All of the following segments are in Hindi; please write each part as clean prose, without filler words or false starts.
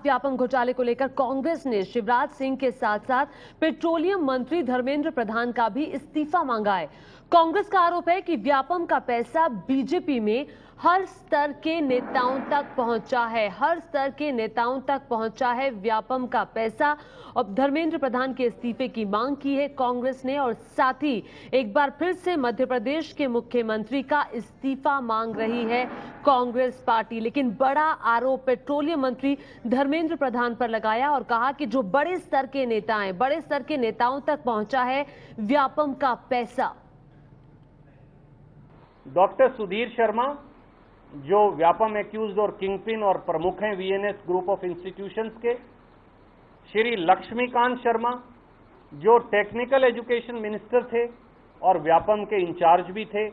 व्यापम घोटाले को लेकर कांग्रेस ने शिवराज सिंह के साथ साथ पेट्रोलियम मंत्री धर्मेंद्र प्रधान का भी इस्तीफा मांगा है। कांग्रेस का आरोप है कि व्यापम का पैसा बीजेपी में हर स्तर के नेताओं तक पहुंचा है। हर स्तर के नेताओं तक पहुंचा है व्यापम का पैसा। अब धर्मेंद्र प्रधान के इस्तीफे की मांग की है कांग्रेस ने और साथ ही एक बार फिर से मध्य प्रदेश के मुख्यमंत्री का इस्तीफा मांग रही है कांग्रेस पार्टी। लेकिन बड़ा आरोप पेट्रोलियम मंत्री धर्मेंद्र प्रधान पर लगाया और कहा कि जो बड़े स्तर के नेता हैं, बड़े स्तर के नेताओं तक पहुंचा है व्यापम का पैसा। डॉक्टर सुधीर शर्मा जो व्यापम एक्यूज्ड और किंगपिन और प्रमुख हैं वीएनएस ग्रुप ऑफ इंस्टीट्यूशंस के, श्री लक्ष्मीकांत शर्मा जो टेक्निकल एजुकेशन मिनिस्टर थे और व्यापम के इंचार्ज भी थे,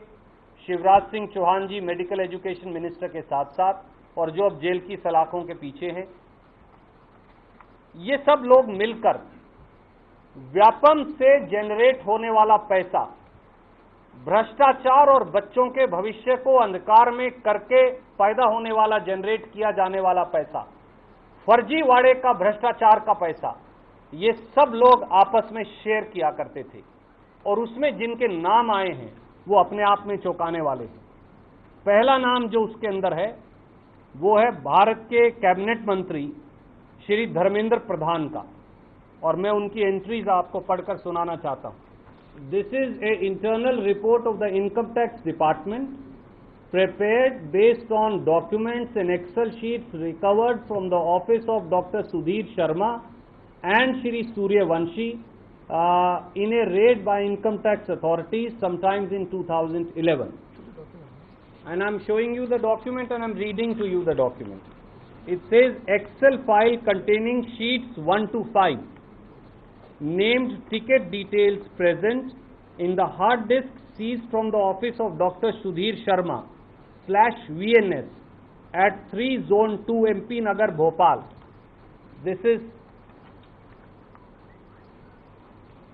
शिवराज सिंह चौहान जी मेडिकल एजुकेशन मिनिस्टर के साथ साथ और जो अब जेल की सलाखों के पीछे हैं, ये सब लोग मिलकर व्यापम से जनरेट होने वाला पैसा, भ्रष्टाचार और बच्चों के भविष्य को अंधकार में करके पैदा होने वाला जनरेट किया जाने वाला पैसा, फर्जीवाड़े का भ्रष्टाचार का पैसा, ये सब लोग आपस में शेयर किया करते थे और उसमें जिनके नाम आए हैं वो अपने आप में चौंकाने वाले हैं। पहला नाम जो उसके अंदर है वो है भारत के कैबिनेट मंत्री श्री धर्मेंद्र प्रधान का, और मैं उनकी एंट्रीज आपको पढ़कर सुनाना चाहता हूं। This is a internal report of the Income Tax Department prepared based on documents and Excel sheets recovered from the office of Dr. Sudhir Sharma and Shri Suryavanshi in a raid by income tax authorities sometimes in 2011. And I'm showing you the document and I'm reading to you the document. It says Excel file containing sheets 1 to 5. Named ticket details present in the hard disk seized from the office of Dr. Sudhir Sharma /VNS at 3 Zone 2 MP Nagar Bhopal. This is,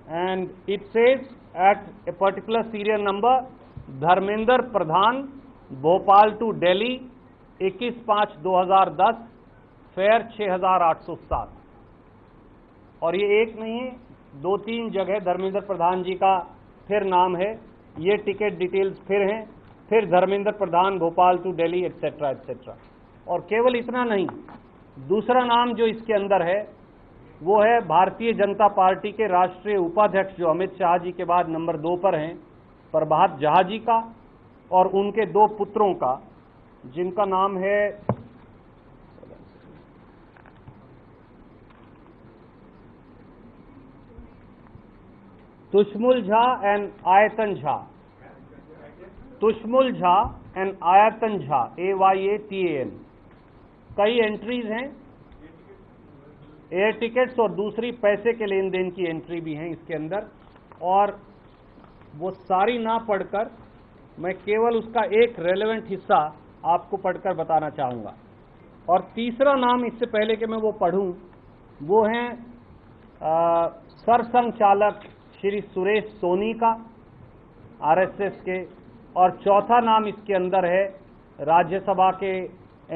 and it says at a particular serial number Dharmender Pradhan Bhopal to Delhi 21/5/2010 fair 6807। और ये एक नहीं है, 2-3 जगह धर्मेंद्र प्रधान जी का फिर नाम है, ये टिकट डिटेल्स फिर हैं, फिर Dharmendra Pradhan Bhopal to Delhi etcetera etcetera. और केवल इतना नहीं, दूसरा नाम जो इसके अंदर है वो है भारतीय जनता पार्टी के राष्ट्रीय उपाध्यक्ष जो अमित शाह जी के बाद नंबर 2 पर हैं, प्रभात झा जी का और उनके 2 पुत्रों का, जिनका नाम है तुष्मुल झा एंड आयतन झा, तुष्मुल झा एंड आयतन झा AYATAN। कई एंट्रीज हैं, एयर टिकट्स और दूसरी पैसे के लेन देन की एंट्री भी हैं इसके अंदर, और वो सारी ना पढ़कर मैं केवल उसका एक रेलेवेंट हिस्सा आपको पढ़कर बताना चाहूँगा। और तीसरा नाम इससे पहले कि मैं वो पढ़ूँ वो हैं सरसंघ चालक श्री सुरेश सोनी का RSS के, और चौथा नाम इसके अंदर है राज्यसभा के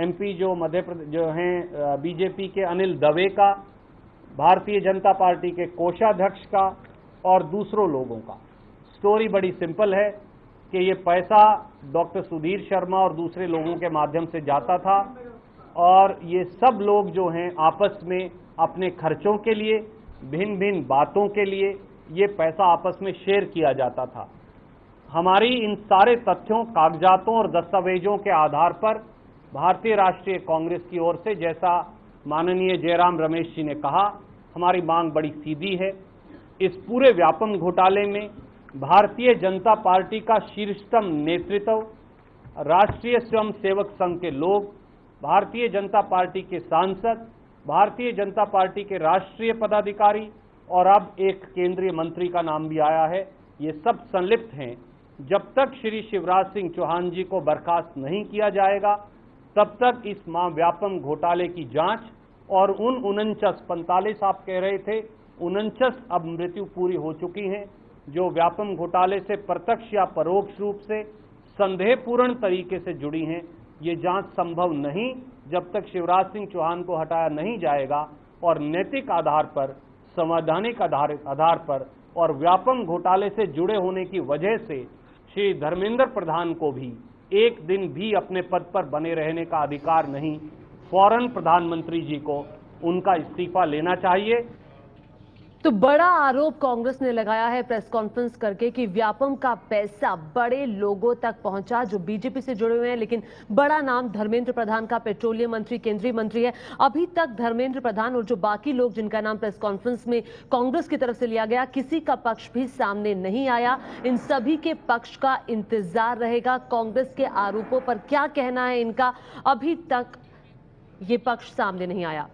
MP जो मध्य प्रदेश जो हैं बीजेपी के अनिल दवे का, भारतीय जनता पार्टी के कोषाध्यक्ष का और दूसरों लोगों का। स्टोरी बड़ी सिंपल है कि ये पैसा डॉक्टर सुधीर शर्मा और दूसरे लोगों के माध्यम से जाता था और ये सब लोग जो हैं आपस में अपने खर्चों के लिए, भिन्न भिन्न बातों के लिए ये पैसा आपस में शेयर किया जाता था। हमारी इन सारे तथ्यों, कागजातों और दस्तावेजों के आधार पर भारतीय राष्ट्रीय कांग्रेस की ओर से, जैसा माननीय जयराम रमेश जी ने कहा, हमारी मांग बड़ी सीधी है। इस पूरे व्यापम घोटाले में भारतीय जनता पार्टी का शीर्षतम नेतृत्व, राष्ट्रीय स्वयंसेवक संघ के लोग, भारतीय जनता पार्टी के सांसद, भारतीय जनता पार्टी के राष्ट्रीय पदाधिकारी और अब एक केंद्रीय मंत्री का नाम भी आया है, ये सब संलिप्त हैं। जब तक श्री शिवराज सिंह चौहान जी को बर्खास्त नहीं किया जाएगा तब तक इस व्यापम घोटाले की जांच और उन 49 आप कह रहे थे, 49 अब मृत्यु पूरी हो चुकी हैं जो व्यापम घोटाले से प्रत्यक्ष या परोक्ष रूप से संदेहपूर्ण तरीके से जुड़ी हैं, ये जांच संभव नहीं जब तक शिवराज सिंह चौहान को हटाया नहीं जाएगा और नैतिक आधार पर, संवैधानिक आधार पर और व्यापम घोटाले से जुड़े होने की वजह से श्री धर्मेंद्र प्रधान को भी एक दिन भी अपने पद पर बने रहने का अधिकार नहीं। फौरन प्रधानमंत्री जी को उनका इस्तीफा लेना चाहिए। तो बड़ा आरोप कांग्रेस ने लगाया है प्रेस कॉन्फ्रेंस करके कि व्यापम का पैसा बड़े लोगों तक पहुंचा जो बीजेपी से जुड़े हुए हैं, लेकिन बड़ा नाम धर्मेंद्र प्रधान का, पेट्रोलियम मंत्री, केंद्रीय मंत्री है। अभी तक धर्मेंद्र प्रधान और जो बाकी लोग जिनका नाम प्रेस कॉन्फ्रेंस में कांग्रेस की तरफ से लिया गया, किसी का पक्ष भी सामने नहीं आया। इन सभी के पक्ष का इंतजार रहेगा। कांग्रेस के आरोपों पर क्या कहना है इनका, अभी तक ये पक्ष सामने नहीं आया।